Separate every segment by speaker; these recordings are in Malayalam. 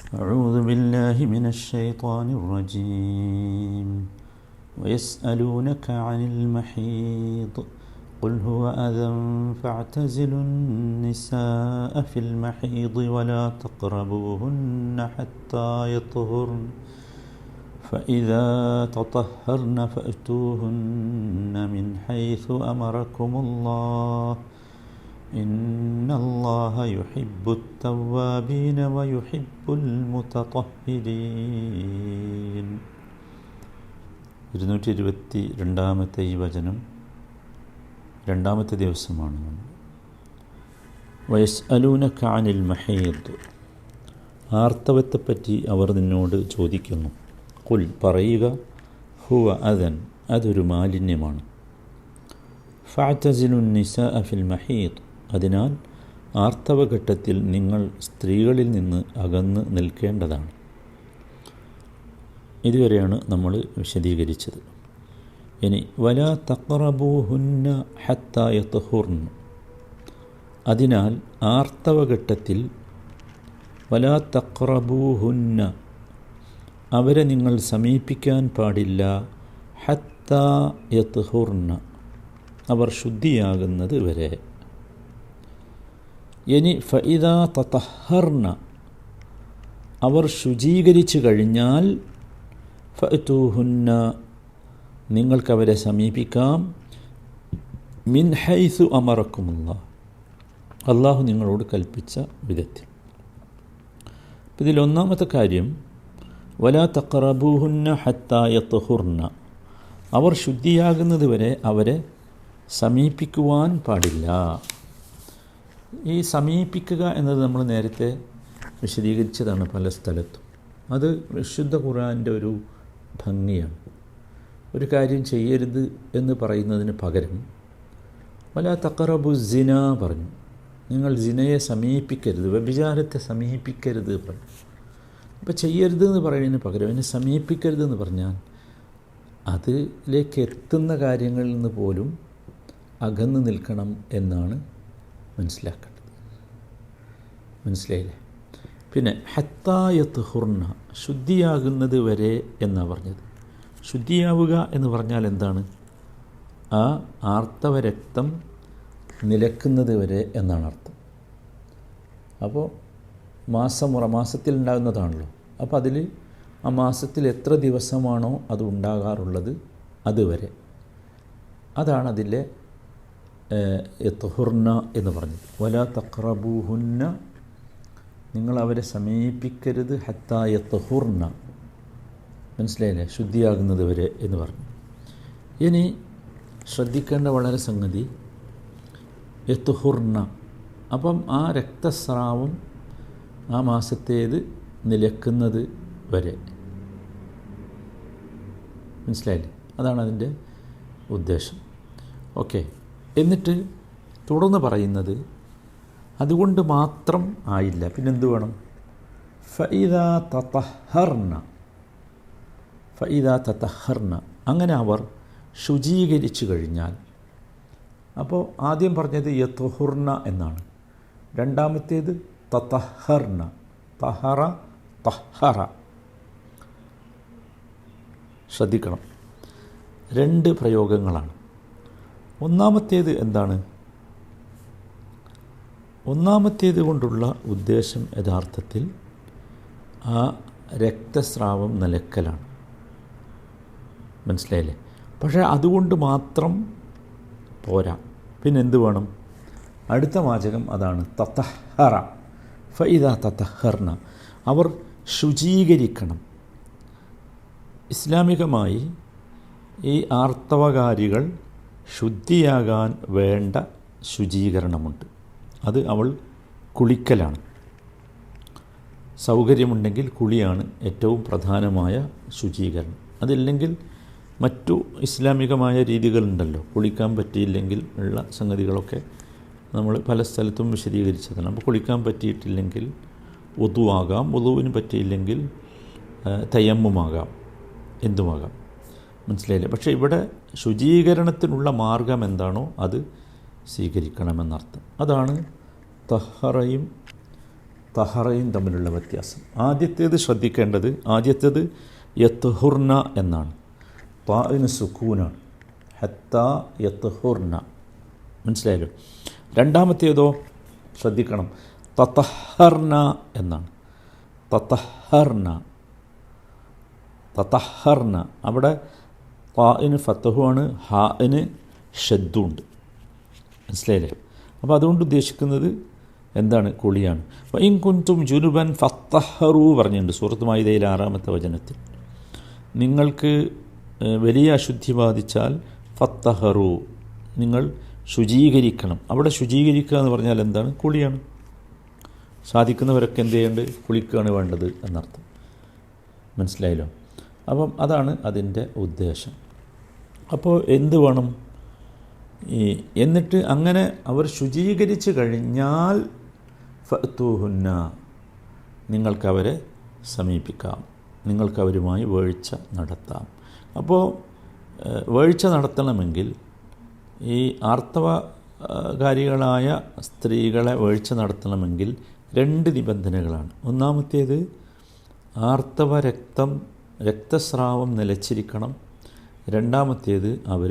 Speaker 1: أعوذ بالله من الشيطان الرجيم ويسألونك عن المحيض قل هو أذى فاعتزلوا النساء في المحيض ولا تقربوهن حتى يطهرن فإذا تطهرن فأتوهن من حيث أمركم الله إن الله يحب التوابين ويحب المتطهرين. 222 ഈ വചനം രണ്ടാമത്തെ ദിവസമാണ്. വയസ്അലൂനക അനിൽ മഹീദ്, ആർത്തവത്തെപ്പറ്റി അവർ നിന്നോട് ചോദിക്കുന്നു. ഖുൽ, പറയുക, ഹുവ അദൻ, അതൊരു മാലിന്യമാണ്. ഫഅ്തസിലു നിസാഅ ഫിൽ മഹീദ്, അതിനാൽ ആർത്തവഘട്ടത്തിൽ നിങ്ങൾ സ്ത്രീകളിൽ നിന്ന് അകന്ന് നിൽക്കേണ്ടതാണ്. ഇതുവരെയാണ് നമ്മൾ വിശദീകരിച്ചത്. ഇനി വലാ തഖ്റബൂഹുന്ന ഹത്താ യത്ഹുർന, അതിനാൽ ആർത്തവഘട്ടത്തിൽ വലാ തഖ്റബൂഹുന്ന, അവരെ നിങ്ങൾ സമീപിക്കാൻ പാടില്ല, ഹത്താ യത്ഹുർന, അവർ ശുദ്ധിയാകുന്നത് വരെ. ഇനി ഫഇദാ തതഹർന, അവർ ശുചീകരിച്ചു കഴിഞ്ഞാൽ, ഫഅ്തൂഹുന്ന, നിങ്ങൾക്കവരെ സമീപിക്കാം, മിൻ ഹൈസു അമറക്കുമുല്ലാഹ്, അള്ളാഹു നിങ്ങളോട് കൽപ്പിച്ച വിധത്തിൽ. ഇതിലൊന്നാമത്തെ കാര്യം, വലാ തഖ്റബൂഹുന്ന ഹത്താ യത്ഹുർന, അവർ ശുദ്ധിയാകുന്നത് വരെ അവരെ സമീപിക്കുവാൻ പാടില്ല. ഈ സമീപിക്കുക എന്നത് നമ്മൾ നേരത്തെ വിശദീകരിച്ചതാണ് പല സ്ഥലത്തും. അത് വിശുദ്ധ ഖുർആൻ്റെ ഒരു ഭംഗിയാണ്. ഒരു കാര്യം ചെയ്യരുത് എന്ന് പറയുന്നതിന് പകരം വലാ തഖറബു സിന പറഞ്ഞു. നിങ്ങൾ സിനയെ സമീപിക്കരുത്, വ്യഭിചാരത്തെ സമീപിക്കരുത് പറഞ്ഞു. അപ്പോൾ ചെയ്യരുത് എന്ന് പറയുന്നതിന് പകരം അതിനെ സമീപിക്കരുത് എന്ന് പറഞ്ഞാൽ അതിലേക്ക് എത്തുന്ന കാര്യങ്ങളിൽ നിന്ന് പോലും അകന്നു നിൽക്കണം എന്നാണ് മനസ്സിലാക്കേണ്ടത്. മനസ്സിലായില്ലേ? പിന്നെ ഹത്താ യത്ഹുർന, ശുദ്ധിയാകുന്നത് വരെ എന്നാണ് പറഞ്ഞത്. ശുദ്ധിയാവുക എന്ന് പറഞ്ഞാൽ എന്താണ്? ആ ആർത്തവരക്തം നിലക്കുന്നത് വരെ എന്നാണ് അർത്ഥം. അപ്പോൾ മാസത്തിൽ ഉണ്ടാകുന്നതാണല്ലോ. അപ്പോൾ അതിൽ ആ മാസത്തിൽ എത്ര ദിവസമാണോ അത് ഉണ്ടാകാറുള്ളത് അതുവരെ, അതാണ് അതിലെ യത്ഹുർന എന്ന് പറഞ്ഞത്. വലാ തഖ്റബൂഹുന്ന, നിങ്ങൾ അവരെ സമീപിക്കരുത്, ഹത്താ യത്ഹുർന, മനസ്സിലായില്ലേ? ശുദ്ധിയാകുന്നത് വരെ എന്ന് പറഞ്ഞു. ഇനി ശ്രദ്ധിക്കേണ്ട വളരെ സംഗതി, യത്ഹുർന, അപ്പം ആ രക്തസ്രാവം ആ മാസത്തേത് നിലക്കുന്നത് വരെ, മനസ്സിലായില്ലേ? അതാണ് അതിൻ്റെ ഉദ്ദേശം. ഓക്കെ. എന്നിട്ട് തുടർന്ന് പറയുന്നത്, അതുകൊണ്ട് മാത്രം ആയില്ല, പിന്നെന്ത് വേണം? ഫഇദാ തതഹർന, അങ്ങനെ അവർ ശുചീകരിച്ചു കഴിഞ്ഞാൽ. അപ്പോൾ ആദ്യം പറഞ്ഞത് യത്ഹുർന എന്നാണ്, രണ്ടാമത്തേത് തതഹർന, തഹറ തഹറ. ശ്രദ്ധിക്കണം, രണ്ട് പ്രയോഗങ്ങളാണ്. ഒന്നാമത്തേത് എന്താണ്? ഒന്നാമത്തേത് കൊണ്ടുള്ള ഉദ്ദേശം യഥാർത്ഥത്തിൽ ആ രക്തസ്രാവം നിലക്കലാണ്, മനസ്സിലായില്ലേ? പക്ഷേ അതുകൊണ്ട് മാത്രം പോരാ, പിന്നെന്ത് വേണം? അടുത്ത വാചകം അതാണ്, തതഹറ. ഫഇദാ തതഹർന, അവർ ശുചീകരിക്കണം. ഇസ്ലാമികമായി ഈ ആർത്തവകാരികൾ ശുദ്ധിയാകാൻ വേണ്ട ശുചീകരണമുണ്ട്. അത് അവൾ കുളിക്കലാണ്. സൗകര്യമുണ്ടെങ്കിൽ കുളിയാണ് ഏറ്റവും പ്രധാനമായ ശുചീകരണം. അതില്ലെങ്കിൽ മറ്റു ഇസ്ലാമികമായ രീതികളുണ്ടല്ലോ, കുളിക്കാൻ പറ്റിയില്ലെങ്കിൽ ഉള്ള സംഗതികളൊക്കെ നമ്മൾ പല സ്ഥലത്തും വിശദീകരിച്ചതാണ്. അപ്പോൾ കുളിക്കാൻ പറ്റിയിട്ടില്ലെങ്കിൽ വുദു ആകാം, വുദുവിന് പറ്റിയില്ലെങ്കിൽ തയമ്മുമാകാം, എന്തുമാകാം, മനസ്സിലായില്ലേ? പക്ഷേ ഇവിടെ ശുചീകരണത്തിനുള്ള മാർഗം എന്താണോ അത് സ്വീകരിക്കണമെന്നർത്ഥം. അതാണ് തഹറയും തഹറയും തമ്മിലുള്ള വ്യത്യാസം. ആദ്യത്തേത് ശ്രദ്ധിക്കേണ്ടത്, ആദ്യത്തേത് യത്ഹുർന എന്നാണ്, താഇന് സുക്കൂനാണ്, ഹത്താ യത്ഹുർന, മനസ്സിലായല്ലോ. രണ്ടാമത്തേതോ ശ്രദ്ധിക്കണം, തതഹർന എന്നാണ്, തതഹർന, തതഹർന. അവിടെ താഇന് ഫത്തഹുമാണ്, ഹാഇന് ഷദ്ദുണ്ട്, മനസ്സിലായില്ലേ. അപ്പോൾ അതുകൊണ്ട് ഉദ്ദേശിക്കുന്നത് എന്താണ്? കുളിയാണ്. വഇൻ കുൻതും ജുനുബൻ ഫത്തഹറു പറഞ്ഞിട്ടുണ്ട് സൂറത്ത് മാഇദയിൽ 6-ാമത്തെ വചനത്തിൽ. നിങ്ങൾക്ക് വലിയ അശുദ്ധി ബാധിച്ചാൽ ഫത്തഹറു, നിങ്ങൾ ശുചീകരിക്കണം. അവിടെ ശുചീകരിക്കുക എന്ന് പറഞ്ഞാൽ എന്താണ്? കുളിയാണ്. സാധിക്കുന്നവരൊക്കെ എന്ത് ചെയ്യേണ്ടത്? കുളിക്കുകയാണ് വേണ്ടത് എന്നർത്ഥം, മനസ്സിലായല്ലോ. അപ്പം അതാണ് അതിൻ്റെ ഉദ്ദേശം. അപ്പോൾ എന്ത് വേണം? എന്നിട്ട് അങ്ങനെ അവർ ശുചീകരിച്ച് കഴിഞ്ഞാൽ ഫഅ്തൂഹുന്ന, നിങ്ങൾക്കവരെ സമീപിക്കാം, നിങ്ങൾക്കവരുമായി വേഴ്ച നടത്താം. അപ്പോൾ വേഴ്ച നടത്തണമെങ്കിൽ ഈ ആർത്തവകാരികളായ സ്ത്രീകളെ വേഴ്ച നടത്തണമെങ്കിൽ 2 നിബന്ധനകളാണ്. ഒന്നാമത്തേത് രക്തസ്രാവം നിലച്ചിരിക്കണം. രണ്ടാമത്തേത് അവർ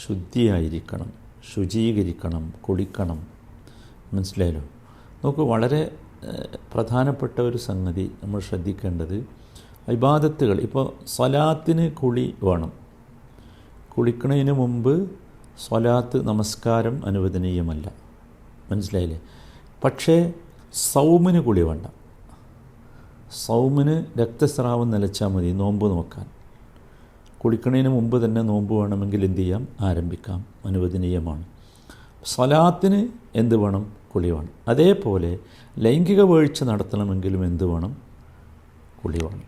Speaker 1: ശുദ്ധിയായിരിക്കണം, ശുചീകരിക്കണം, കുളിക്കണം, മനസ്സിലായല്ലോ. നോക്കൂ, വളരെ പ്രധാനപ്പെട്ട ഒരു സംഗതി നമ്മൾ ശ്രദ്ധിക്കേണ്ടത്, ഇബാദത്തുകൾ, ഇപ്പോൾ സ്വലാത്തിന് കുളി വേണം. കുളിക്കുന്നതിന് മുമ്പ് സ്വലാത്ത് നമസ്കാരം അനുവദനീയമല്ല, മനസ്സിലായില്ലേ. പക്ഷേ സൗമിന് കുളി വേണ്ട. സൗമിന് രക്തസ്രാവം നിലച്ചാൽ മതി നോമ്പ് നോക്കാൻ. കുളിക്കുന്നതിന് മുമ്പ് തന്നെ നോമ്പ് വേണമെങ്കിൽ എന്ത് ചെയ്യാം? ആരംഭിക്കാം, അനുവദനീയമാണ്. സ്വലാത്തിന് എന്ത് വേണം? കുളി വേണം. അതേപോലെ ലൈംഗിക വീഴ്ച നടത്തണമെങ്കിലും എന്ത് വേണം? കുളി വേണം.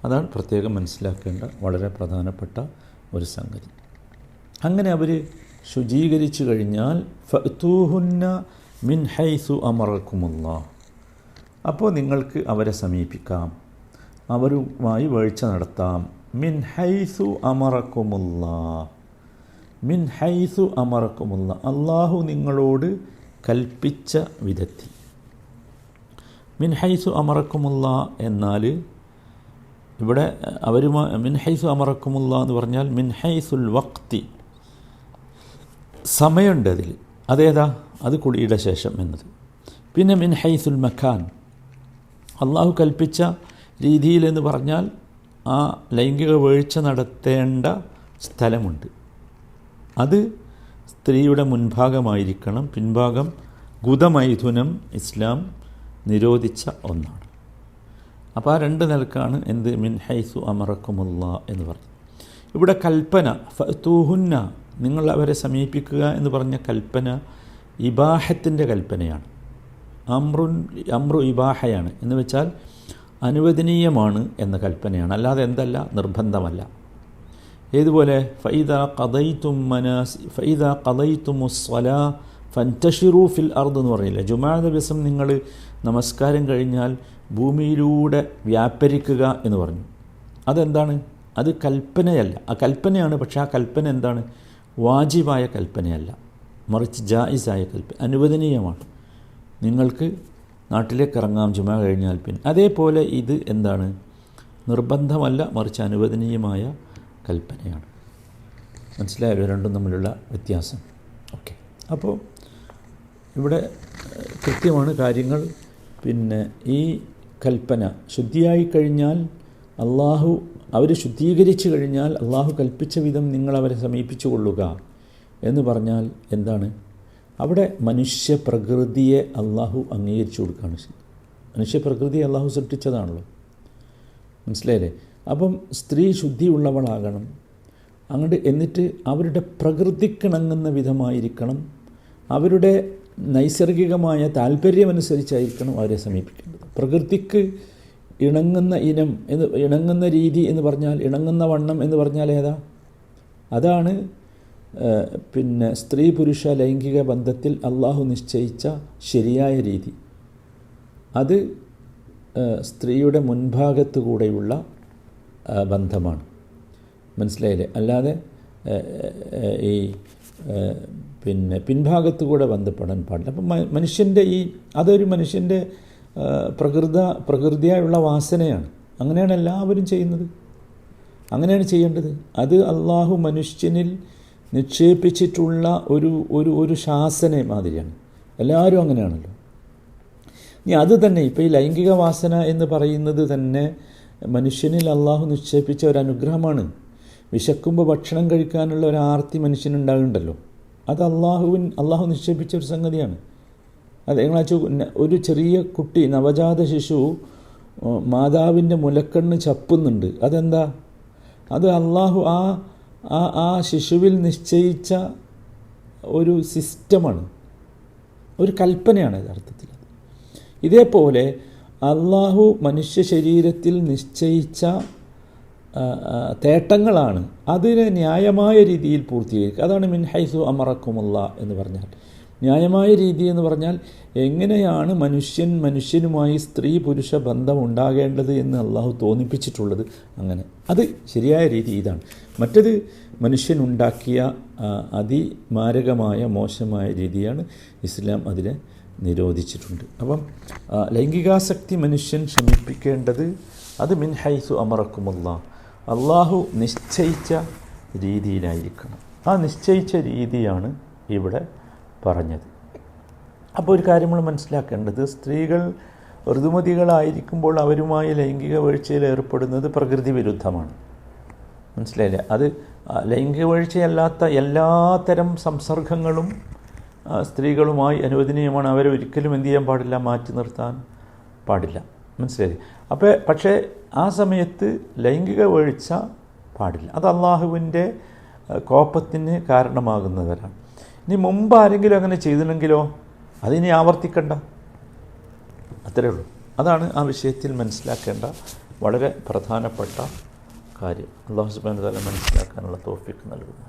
Speaker 1: അതാണ് പ്രത്യേകം മനസ്സിലാക്കേണ്ട വളരെ പ്രധാനപ്പെട്ട ഒരു സംഗതി. അങ്ങനെ അവർ ശുചീകരിച്ചു കഴിഞ്ഞാൽ ഫഅ്തൂഹുന്ന മിൻ ഹൈസു അമറക്കുമുല്ലാഹ്, അപ്പോൾ നിങ്ങൾക്ക് അവരെ സമീപിക്കാം, അവരുമായി വീഴ്ച നടത്താം. മിൻ ഹൈസു അമറക്കുമുല്ലാഹ്, മിൻ ഹൈസു അമറക്കുമുല്ലാഹ്, അള്ളാഹു നിങ്ങളോട് കൽപ്പിച്ച വിധത്തിൽ. മിൻ ഹൈസു അമറക്കുമുല്ലാഹ് എന്നാൽ ഇവിടെ മിൻ ഹൈസു അമറക്കുമുല്ലാഹ് എന്ന് പറഞ്ഞാൽ മിൻ ഹൈസുൽ വക്തി, സമയമുണ്ട് അതിൽ. അതേതാ? അത് കുളിയുടെ ശേഷം എന്നത്. പിന്നെ മിൻ ഹൈസുൽ മക്കാൻ, അള്ളാഹു കൽപ്പിച്ച രീതിയിൽ എന്ന് പറഞ്ഞാൽ ആ ലൈംഗിക വീഴ്ച നടത്തേണ്ട സ്ഥലമുണ്ട്. അത് സ്ത്രീയുടെ മുൻഭാഗമായിരിക്കണം. പിൻഭാഗം ഗുദമൈഥുനം ഇസ്ലാം നിരോധിച്ച ഒന്നാണ്. അപ്പോൾ ആ 2 നിലക്കാണ് എന്ത്? മിൻ ഹൈസു അമറക്കുമുല്ലാഹ് എന്ന് പറഞ്ഞു. ഇവിടെ കൽപ്പന ഫഅ്തൂഹുന്ന, നിങ്ങൾ അവരെ സമീപിക്കുക എന്ന് പറഞ്ഞ കൽപ്പന ഇബാഹത്തിൻ്റെ കൽപ്പനയാണ്. അമ്രു ഇബാഹയാണ്, എന്ന് വെച്ചാൽ അനുവദനീയമാണ് എന്ന കൽപ്പനയാണ്, അല്ലാതെ എന്തല്ല? നിർബന്ധമല്ല. ഏതുപോലെ ഫഇദാ ഖദൈതുമുസ്സലാ ഫൻതശിറൂ ഫിൽ അർദ് എന്ന് പറഞ്ഞില്ല. ജുമാ ദിവസം നിങ്ങൾ നമസ്കാരം കഴിഞ്ഞാൽ ഭൂമിയിലൂടെ വ്യാപരിക്കുക എന്ന് പറഞ്ഞു. അതെന്താണ്? അത് കൽപ്പനയല്ല. ആ കൽപ്പനയാണ്, പക്ഷേ ആ കൽപ്പന എന്താണ്? വാജിബായ കൽപ്പനയല്ല, മറിച്ച് ജായിസായ കൽപ്പന, അനുവദനീയമാണ്. നിങ്ങൾക്ക് നാട്ടിലേക്ക് ഇറങ്ങാം ജുമാ കഴിഞ്ഞാൽ. പിന്നെ അതേപോലെ ഇത് എന്താണ്? നിർബന്ധമല്ല, മറിച്ച് അനുവദനീയമായ കൽപ്പനയാണ്. മനസ്സിലായല്ലോ രണ്ടും തമ്മിലുള്ള വ്യത്യാസം? ഓക്കെ. അപ്പോൾ ഇവിടെ കൃത്യമാണ് കാര്യങ്ങൾ. പിന്നെ ഈ കൽപ്പന ശുദ്ധിയായി കഴിഞ്ഞാൽ അവർ ശുദ്ധീകരിച്ചു കഴിഞ്ഞാൽ അള്ളാഹു കൽപ്പിച്ച വിധം നിങ്ങളവരെ സമീപിച്ചു കൊള്ളുക എന്ന് പറഞ്ഞാൽ എന്താണ്? അവിടെ മനുഷ്യപ്രകൃതിയെ അള്ളാഹു അംഗീകരിച്ചു കൊടുക്കുകയാണ്. മനുഷ്യപ്രകൃതിയെ അള്ളാഹു സൃഷ്ടിച്ചതാണല്ലോ, മനസ്സിലായില്ലേ. അപ്പം സ്ത്രീ ശുദ്ധിയുള്ളവളാകണം. അങ്ങോട്ട് എന്നിട്ട് അവരുടെ പ്രകൃതിക്കിണങ്ങുന്ന വിധമായിരിക്കണം, അവരുടെ നൈസർഗികമായ താല്പര്യമനുസരിച്ചായിരിക്കണം അവരെ സമീപിക്കേണ്ടത്. പ്രകൃതിക്ക് ഇണങ്ങുന്ന ഇണങ്ങുന്ന രീതി എന്ന് പറഞ്ഞാൽ, ഇണങ്ങുന്ന വണ്ണം എന്ന് പറഞ്ഞാൽ ഏതാ? അതാണ് പിന്നെ സ്ത്രീ പുരുഷ ലൈംഗിക ബന്ധത്തിൽ അള്ളാഹു നിശ്ചയിച്ച ശരിയായ രീതി. അത് സ്ത്രീയുടെ മുൻഭാഗത്തു കൂടെയുള്ള ബന്ധമാണ്, മനസ്സിലായില്ലേ. അല്ലാതെ ഈ പിൻഭാഗത്തു കൂടെ ബന്ധപ്പെടാൻ പാടില്ല. അപ്പം മനുഷ്യൻ്റെ അതൊരു മനുഷ്യൻ്റെ പ്രകൃതിയായുള്ള വാസനയാണ്. അങ്ങനെയാണ് എല്ലാവരും ചെയ്യുന്നത്, അങ്ങനെയാണ് ചെയ്യേണ്ടത്. അത് അള്ളാഹു മനുഷ്യനിൽ നിക്ഷേപിച്ചിട്ടുള്ള ഒരു ശാസന മാതിരിയാണ്. എല്ലാവരും അങ്ങനെയാണല്ലോ. ഇനി അത് തന്നെ ഇപ്പോൾ ഈ ലൈംഗിക വാസന എന്ന് പറയുന്നത് തന്നെ മനുഷ്യനിൽ അള്ളാഹു നിക്ഷേപിച്ച ഒരു അനുഗ്രഹമാണ്. വിശക്കുമ്പോൾ ഭക്ഷണം കഴിക്കാനുള്ള ഒരു ആർത്തി മനുഷ്യനുണ്ടാകുന്നുണ്ടല്ലോ, അത് അള്ളാഹു നിക്ഷേപിച്ച ഒരു സംഗതിയാണ്. അത് ഒരു ചെറിയ കുട്ടി, നവജാത ശിശു മാതാവിൻ്റെ മുലക്കണ്ണ് ചപ്പുന്നുണ്ട്. അതെന്താ? അത് അള്ളാഹു ആ ശിശുവിൽ നിശ്ചയിച്ച ഒരു സിസ്റ്റമാണ്, ഒരു കൽപ്പനയാണ് യഥാർത്ഥത്തിൽ. ഇതേപോലെ അള്ളാഹു മനുഷ്യ ശരീരത്തിൽ നിശ്ചയിച്ച തേട്ടങ്ങളാണ് അതിനെ ന്യായമായ രീതിയിൽ പൂർത്തീകരിക്കുക. അതാണ് മിൻ ഹൈസു അമറക്കുമുള്ള എന്ന് പറഞ്ഞാൽ. ന്യായമായ രീതി എന്ന് പറഞ്ഞാൽ എങ്ങനെയാണ് മനുഷ്യനുമായി സ്ത്രീ പുരുഷ ബന്ധം ഉണ്ടാകേണ്ടത് എന്ന് അള്ളാഹു തോന്നിപ്പിച്ചിട്ടുള്ളത്, അങ്ങനെ അത് ശരിയായ രീതി ഇതാണ്. മറ്റത് മനുഷ്യനുണ്ടാക്കിയ അതിമാരകമായ മോശമായ രീതിയാണ്. ഇസ്ലാം അതിനെ നിരോധിച്ചിട്ടുണ്ട്. അപ്പം ലൈംഗികാസക്തി മനുഷ്യൻ ശമിപ്പിക്കേണ്ടത് അത് മിൻ ഹൈസു അമറക്കുമുള്ള, അള്ളാഹു നിശ്ചയിച്ച രീതിയിലായിരിക്കണം. ആ നിശ്ചയിച്ച രീതിയാണ് ഇവിടെ പറഞ്ഞത്. അപ്പോൾ ഒരു കാര്യം നമ്മൾ മനസ്സിലാക്കേണ്ടത്, സ്ത്രീകൾ ഋതുമതികളായിരിക്കുമ്പോൾ അവരുമായി ലൈംഗിക വീഴ്ചയിൽ ഏർപ്പെടുന്നത് പ്രകൃതി വിരുദ്ധമാണ്. മനസ്സിലായില്ലേ? അത് ലൈംഗിക വീഴ്ചയല്ലാത്ത എല്ലാത്തരം സംസർഗങ്ങളും സ്ത്രീകളുമായി അനുവദനീയമാണ്. അവരെ ഒരിക്കലും എന്ത് ചെയ്യാൻ പാടില്ല, മാറ്റി നിർത്താൻ പാടില്ല. മനസ്സിലായില്ലേ? പക്ഷേ ആ സമയത്ത് ലൈംഗിക വീഴ്ച പാടില്ല. അത് അള്ളാഹുവിൻ്റെ കോപത്തിന് കാരണമാകുന്നവരാണ്. ഇനി മുമ്പ് ആരെങ്കിലും അങ്ങനെ ചെയ്തിട്ടുണ്ടെങ്കിലോ അതിനി ആവർത്തിക്കണ്ട, അത്രയേ ഉള്ളൂ. അതാണ് ആ വിഷയത്തിൽ മനസ്സിലാക്കേണ്ട വളരെ പ്രധാനപ്പെട്ട കാര്യം. അല്ലാഹു സുബ്ഹാനഹു വ തആല മനസ്സിലാക്കാനുള്ള തൗഫീഖ് നൽകുന്നു.